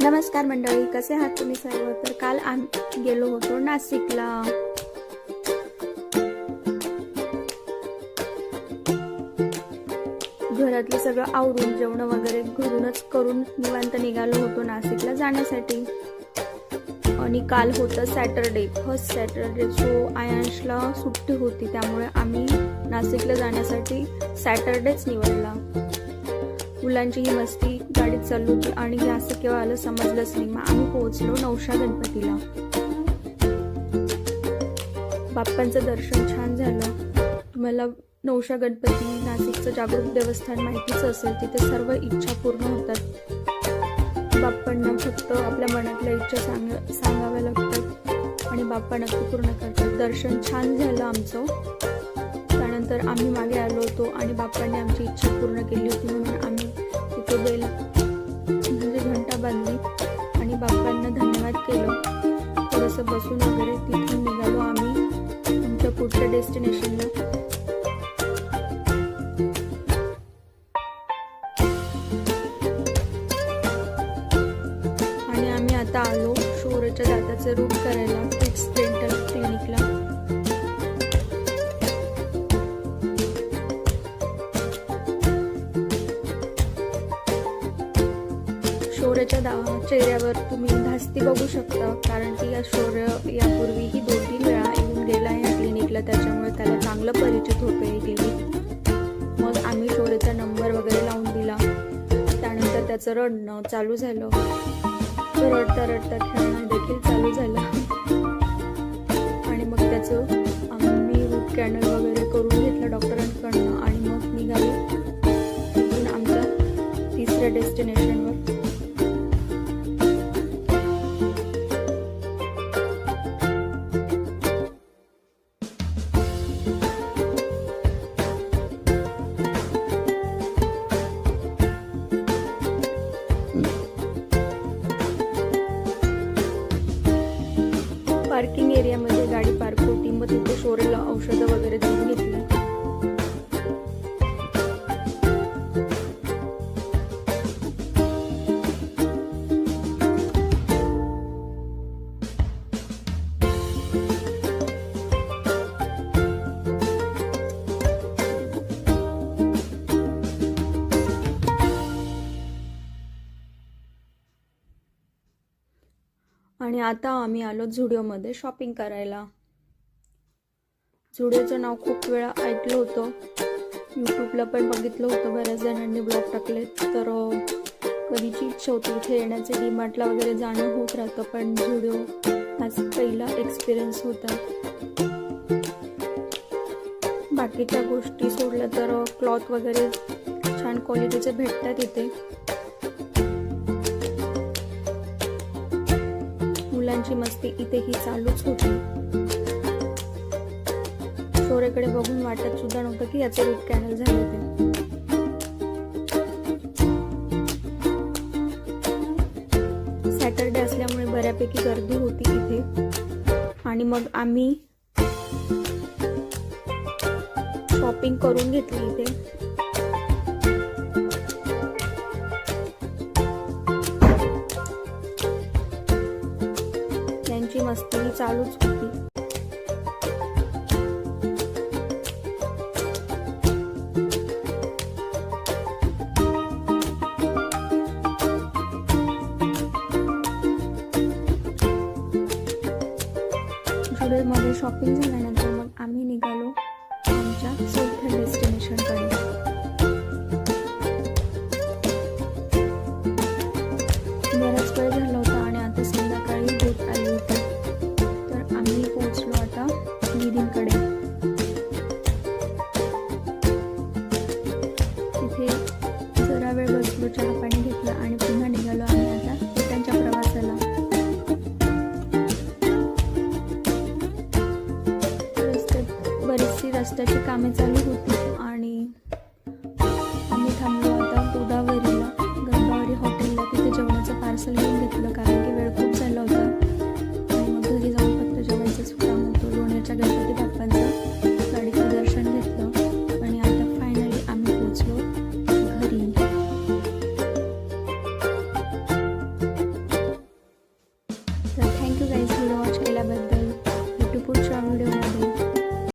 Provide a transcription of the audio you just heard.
नमस्कार मंडळी, कसे आहात तुम्ही सर्व? तर काल आम्ही गेलो होतो नाशिकला. घरातलं सगळं आवरून जेवण वगैरे घरूनच करून निवांत निघालो होतो नाशिकला जाण्यासाठी. आणि काल होतं सॅटरडे, फर्स्ट सॅटरडे. सो आयांशला सुट्टी होती, त्यामुळे आम्ही नाशिकला जाण्यासाठी सॅटरडेच निवडला. मुलांची ही मस्ती गाडीत चालू होती आणि हे असं केव्हा आलं समजलंच नाही. मग आम्ही पोहोचलो नवशा गणपतीला. बाप्पांचं दर्शन छान झालं. तुम्हाला नवशा गणपती नाशिकचं जागृत देवस्थान माहितीच असेल. तिथे सर्व इच्छा पूर्ण होतात. बाप्पांना फक्त आपल्या मनातल्या इच्छा सांगाव्या लागतात आणि बाप्पा नक्की पूर्ण करतात. दर्शन छान झालं आमचं. त्यानंतर आम्ही मागे आलो होतो आणि बाप्पांनी आमची इच्छा पूर्ण केली होती, म्हणून आम्ही तिथे बेल म्हणजे घंटा बांधली आणि बाप्पांना धन्यवाद केलं. थोडंसं बसून वगैरे तिथून निघालो आम्ही आमच्या पुढच्या डेस्टिनेशनला. आणि आम्ही आता आलो शोरेच्या दाताचे रूट करायला किड्स डेंटल क्लिनिकला. शौर्याच्या चेहऱ्यावर तुम्ही धास्ती बघू शकता, कारण की या शौर्य यापूर्वीही 2-3 वेळा येऊन गेला आहे या क्लिनिकला, त्याच्यामुळे त्याला चांगलं परिचित होतं हे क्लिनिक. मग आम्ही शौर्याचा नंबर वगैरे लावून दिला. त्यानंतर त्याचं रडणं चालू झालं. तो रडता रडता खेळणं देखील चालू झालं आणि मग त्याचं आम्ही रूट कॅनल वगैरे करून घेतलं डॉक्टरांकडनं आणि मग निघालो तिथून आमच्या तिसऱ्या डेस्टिनेशनवर. पार्किंग एरियामध्ये गाडी पार्क होती. मग तिथे शौर्यला औषधं वगैरे देऊन घेतली. आणि आता आम्ही आलो झुडिओमध्ये शॉपिंग करायला. झुडिओचं नाव खूप वेळा ऐकलं होतं, यूट्यूबला पण बघितलं होतं, बऱ्याच जणांनी ब्लॉग टाकले. तर कधीची इच्छा होती इथे येण्याचे. डीमार्टला वगैरे जाणं होत राहतं, पण झुडिओ हाच पहिला एक्सपिरियन्स होता. बाकीच्या गोष्टी सोडल्या तर क्लॉथ वगैरे छान क्वालिटीचे भेटतात इथे. मुलांची मस्ती इथेही चालूच होती. शौर्याकडे बघून वाटत सुद्धा नव्हतं की याचे रूट कॅनल झाले ते. सॅटरडे असल्यामुळे बऱ्यापैकी गर्दी होती इथे. आणि मग आम्ही शॉपिंग करून घेतली इथे. मस्ती चालूच होती. जुडिओमध्ये शॉपिंग झाल्यानंतर मग आम्ही निघालो आमच्या चौथ्या डेस्टिनेशनकडे. बराच वेळ झाला होता आणि आता संध्याकाळी होत आली होती. आम्ही पोहोचलो आता निधींकडे. तिथे जरा वेळ बसलो, चहा पाणी घेतलं आणि पुन्हा निघालो आम्ही आता त्यांच्या प्रवासाला. बरीचशी रस्त्याची कामे चालू होती आणि आम्ही थांबलो आता गोदावरीला, गंगावरी हॉटेलला. तिथे जेवणाचं पार्सल घेऊन घेतलं, कारण की वेळ खूप झाला होता. गणपती बाप्पांचं गाडीचं दर्शन घेतलं आणि आता फायनली आम्ही पोहोचलो घरी. Thank you guys.